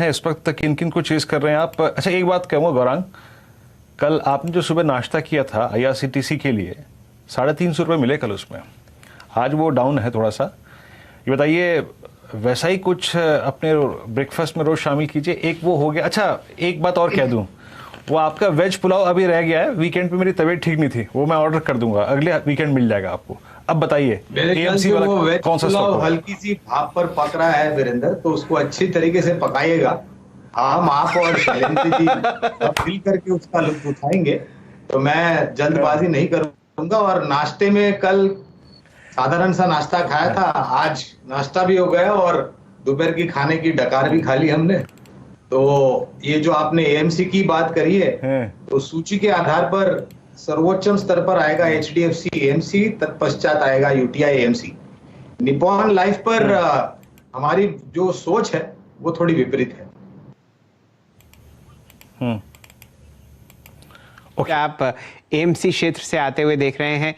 है इस वक्त तक, किन किन को चेज कर रहे हैं आप? अच्छा एक बात कहूँगा गौरांग, कल आपने जो सुबह नाश्ता किया था IRCTC के लिए, 350 रुपये मिले कल उसमें, आज वो डाउन है थोड़ा सा। ये बताइए, वैसा ही कुछ अपने ब्रेकफास्ट में रोज शामिल कीजिए। एक वो हो गया। अच्छा एक बात और कह दूं, वो आपका वेज पुलाव अभी रह गया है, वीकेंड पे मेरी तबीयत ठीक नहीं थी, वो मैं ऑर्डर कर दूंगा, अगले वीकेंड मिल जाएगा आपको। अब बताइए AMC वाला कौन सा स्टॉक? हल्की सी भाप पर पक रहा है वीरेंद्र, तो उसको अच्छी तरीके से पकाइएगा। हम आप और शैलेंद्र जी सब मिल करके उसका लुत्फ उठाएंगे। तो मैं जल्दबाजी नहीं करूंगा। और नाश्ते में कल साधारण सा नाश्ता खाया था, आज नाश्ता भी हो गया और दोपहर की खाने की डकार भी खा ली हमने। तो ये जो आपने AMC की बात करी है, तो सूची के आधार पर सर्वोच्चम स्तर पर आएगा HDFC AMC, तत्पश्चात आएगा UTI AMC। निप्पॉन लाइफ पर हमारी जो सोच है वो थोड़ी विपरीत है। Okay. आप AMC क्षेत्र से आते हुए देख रहे हैं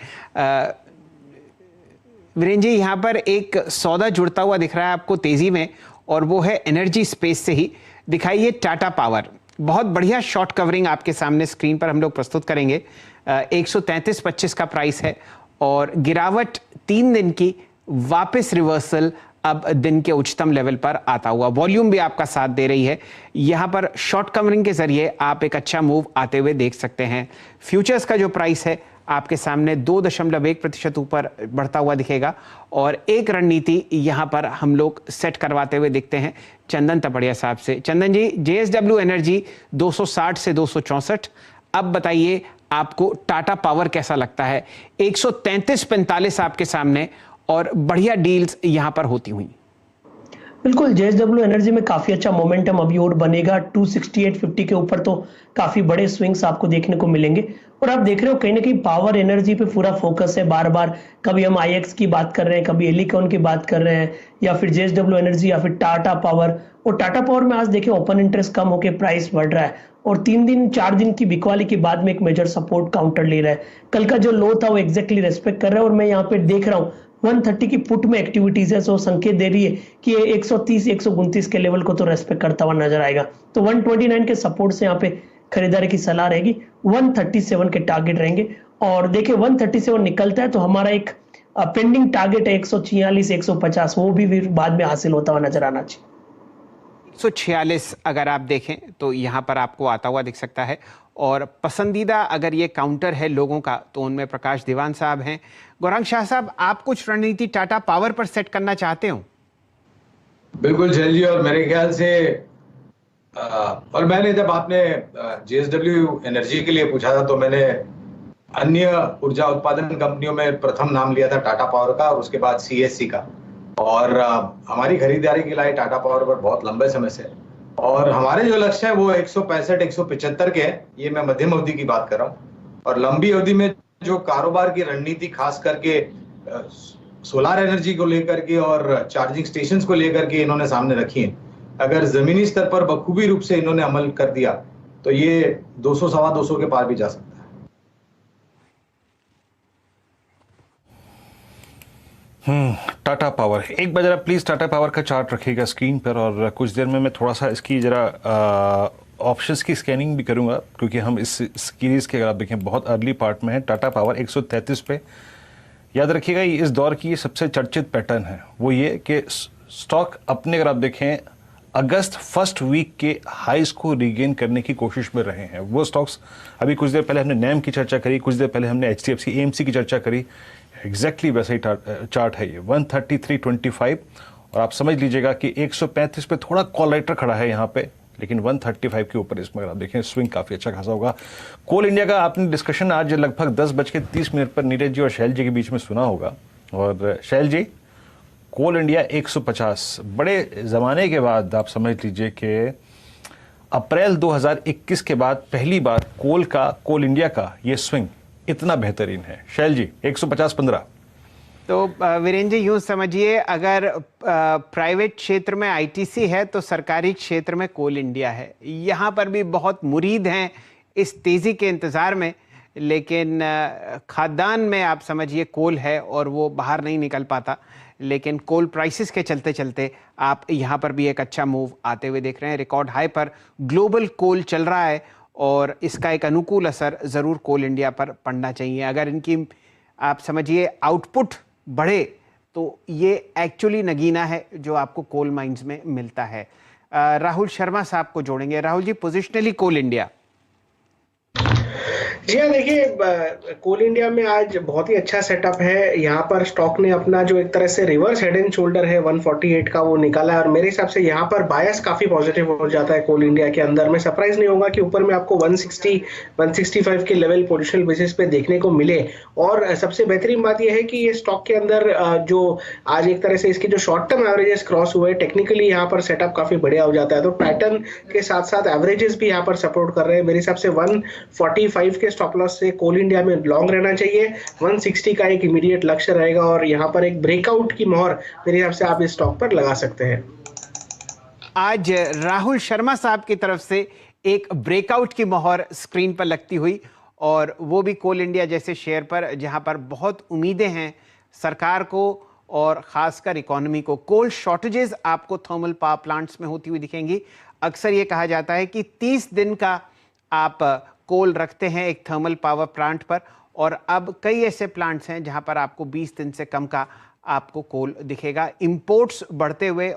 वीरेंद्र जी, यहाँ पर एक सौदा जुड़ता हुआ दिख रहा है आपको तेजी में, और वो है एनर्जी स्पेस से ही। दिखाइए टाटा पावर, बहुत बढ़िया शॉर्ट कवरिंग आपके सामने स्क्रीन पर हम लोग प्रस्तुत करेंगे। 133.25 का प्राइस है और गिरावट 3 दिन की, वापस रिवर्सल अब दिन के उच्चतम लेवल पर आता हुआ। वॉल्यूम भी आपका साथ दे रही है। यहां पर शॉर्ट कवरिंग के जरिए आप एक अच्छा मूव आते हुए देख सकते हैं। फ्यूचर्स का जो प्राइस है आपके सामने 2.1% ऊपर बढ़ता हुआ दिखेगा। और एक रणनीति यहां पर हम लोग सेट करवाते हुए दिखते हैं चंदन तपड़िया साहब से। चंदन जी, JSW एनर्जी 260 से 264, अब बताइए आपको टाटा पावर कैसा लगता है? 133.45 आपके सामने और बढ़िया डील्स यहां पर होती हुई। बिल्कुल, JSW एनर्जी में काफी अच्छा मोमेंटम अभी और बनेगा। 268.50 के ऊपर तो काफी बड़े स्विंग्स आपको देखने को मिलेंगे। और आप देख रहे हो कहीं ना कहीं पावर एनर्जी पे पूरा फोकस है। बार बार कभी हम IX की बात कर रहे हैं, कभी एलिकॉन की बात कर रहे हैं, या फिर JSW एनर्जी या फिर टाटा पावर। और टाटा पावर में आज देखें ओपन इंटरेस्ट कम होकर प्राइस बढ़ रहा है और 3 दिन 4 दिन की बिकवाली के बाद में एक मेजर सपोर्ट काउंटर ले रहा है। कल का जो लो था वो एग्जैक्टली रेस्पेक्ट कर रहा है। और मैं यहाँ पे देख रहा हूँ 130 की पुट में एक्टिविटीज है, सो संकेत दे रही है कि ये 130 129 के लेवल को तो रेस्पेक्ट करता हुआ नजर आएगा। तो 129 के सपोर्ट से यहाँ पे खरीदारी की सलाह रहेगी। 137 के टारगेट रहेंगे। और देखिए 137 निकलता है तो हमारा एक पेंडिंग टारगेट है 146 150, वो भी बाद में हासिल होता हुआ नजर आना चाहिए। 146 अगर आप देखें तो यहाँ पर आपको आता हुआ दिख सकता है। और पसंदीदा अगर ये काउंटर है लोगों का तो उनमें प्रकाश दीवान साहब हैं। गौरांग शाह साहब, आप कुछ रणनीति टाटा पावर पर सेट करना चाहते हो? बिल्कुल झेल जी, और मेरे ख्याल से और मैंने जब आपने JSW एनर्जी के लिए पूछा था तो मैंने अन्य ऊर्जा उत्पादन कंपनियों में प्रथम नाम लिया था टाटा पावर का, और उसके बाद CSC का। और हमारी खरीदारी के लिए टाटा पावर पर बहुत लंबे समय से, और हमारे जो लक्ष्य है वो 165 175 के है। ये मैं मध्यम अवधि की बात कर रहा हूँ। और लंबी अवधि में जो कारोबार की रणनीति खास करके सोलार एनर्जी को लेकर के और चार्जिंग स्टेशंस को लेकर के इन्होंने सामने रखी है, अगर जमीनी स्तर पर बखूबी रूप से इन्होंने अमल कर दिया तो ये 200 सवा 200 के पार भी जा सकता है। टाटा पावर, एक बार जरा प्लीज टाटा पावर का चार्ट रखिएगा स्क्रीन पर, और कुछ देर में मैं थोड़ा सा इसकी जरा ऑप्शंस की स्कैनिंग भी करूंगा, क्योंकि हम इस सीरीज के अगर आप देखें बहुत अर्ली पार्ट में है। टाटा पावर 133 पे, याद रखिएगा ये इस दौर की ये सबसे चर्चित पैटर्न है, वो ये कि स्टॉक अपने अगर आप देखें अगस्त फर्स्ट वीक के हाईज को रिगेन करने की कोशिश में रहे हैं। वो स्टॉक्स अभी कुछ देर पहले हमने नैम की चर्चा करी, कुछ देर पहले हमने HDFC AMC की चर्चा करी, एग्जैक्टली वैसा ही चार्ट है ये 133.25। और आप समझ लीजिएगा कि 135 पे थोड़ा कॉल राइटर खड़ा है यहाँ पे, लेकिन 135 के ऊपर इसमें अगर आप देखें स्विंग काफ़ी अच्छा खासा होगा। कोल इंडिया का आपने डिस्कशन आज लगभग 10:30 पर नीरज जी और शैल जी के बीच में सुना होगा। और शैल जी, कोल इंडिया 150, बड़े ज़माने के बाद आप समझ लीजिए कि अप्रैल 2021 के बाद पहली बार कोल इंडिया का ये स्विंग इतना बेहतरीन है। शैल जी, 150-15। तो वीरेंद्र जी यूँ समझिए, अगर प्राइवेट क्षेत्र में ITC है तो सरकारी क्षेत्र में कोल इंडिया है। यहाँ पर भी बहुत मुरीद हैं इस तेज़ी के इंतज़ार में, लेकिन खाद्यान्न में आप समझिए कोल है और वो बाहर नहीं निकल पाता। लेकिन कोल प्राइसेस के चलते चलते आप यहाँ पर भी एक अच्छा मूव आते हुए देख रहे हैं। रिकॉर्ड हाई पर ग्लोबल कोल चल रहा है और इसका एक अनुकूल असर ज़रूर कोल इंडिया पर पड़ना चाहिए। अगर इनकी आप समझिए आउटपुट बढ़े तो ये एक्चुअली नगीना है जो आपको कोल माइंस में मिलता है। राहुल शर्मा साहब को जोड़ेंगे। राहुल जी, पोजिशनली कोल इंडिया। जी हाँ, देखिए कोल इंडिया में आज बहुत ही अच्छा सेटअप है। यहाँ पर स्टॉक ने अपना जो एक तरह से रिवर्स हेड एंड शोल्डर है 148 का वो निकाला है और मेरे हिसाब से यहाँ पर बायस काफी पॉजिटिव हो जाता है कोल इंडिया के अंदर। मैं सरप्राइज नहीं होगा कि ऊपर में आपको 160 165 के लेवल पोजिशनल बेसिस पे देखने को मिले। और सबसे बेहतरीन बात यह है कि ये स्टॉक के अंदर जो आज एक तरह से इसके जो शॉर्ट टर्म एवरेजेस क्रॉस हुए, टेक्निकली यहाँ पर सेटअप काफी बढ़िया हो जाता है। तो पैटर्न के साथ साथ एवरेजेस भी यहाँ पर सपोर्ट कर रहे हैं। मेरे हिसाब से 145 के स्टॉप लॉस से कोल इंडिया में लॉन्ग रहना चाहिए। 160 का एक इमीडिएट लक्ष्य रहेगा और यहाँ पर एक ब्रेकआउट की मोहर मेरे हिसाब से आप इस स्टॉक पर लगा सकते हैं। आज राहुल शर्मा साहब की तरफ से एक ब्रेकआउट की मोहर स्क्रीन पर लगती हुई, और वो भी कोल इंडिया जैसे शेयर पर जहां पर बहुत उम्मीदें हैं सरकार को और खासकर इकोनॉमी को। कोल शॉर्टेजेस आपको थर्मल पावर प्लांट्स में होती हुई दिखेंगी। अक्सर ये कहा जाता है कि 30 दिन का आप कोल रखते हैं एक थर्मल पावर प्लांट पर, और अब कई ऐसे प्लांट्स हैं जहां पर आपको 20 दिन से कम का आपको कोल दिखेगा। इंपोर्ट्स बढ़ते हुए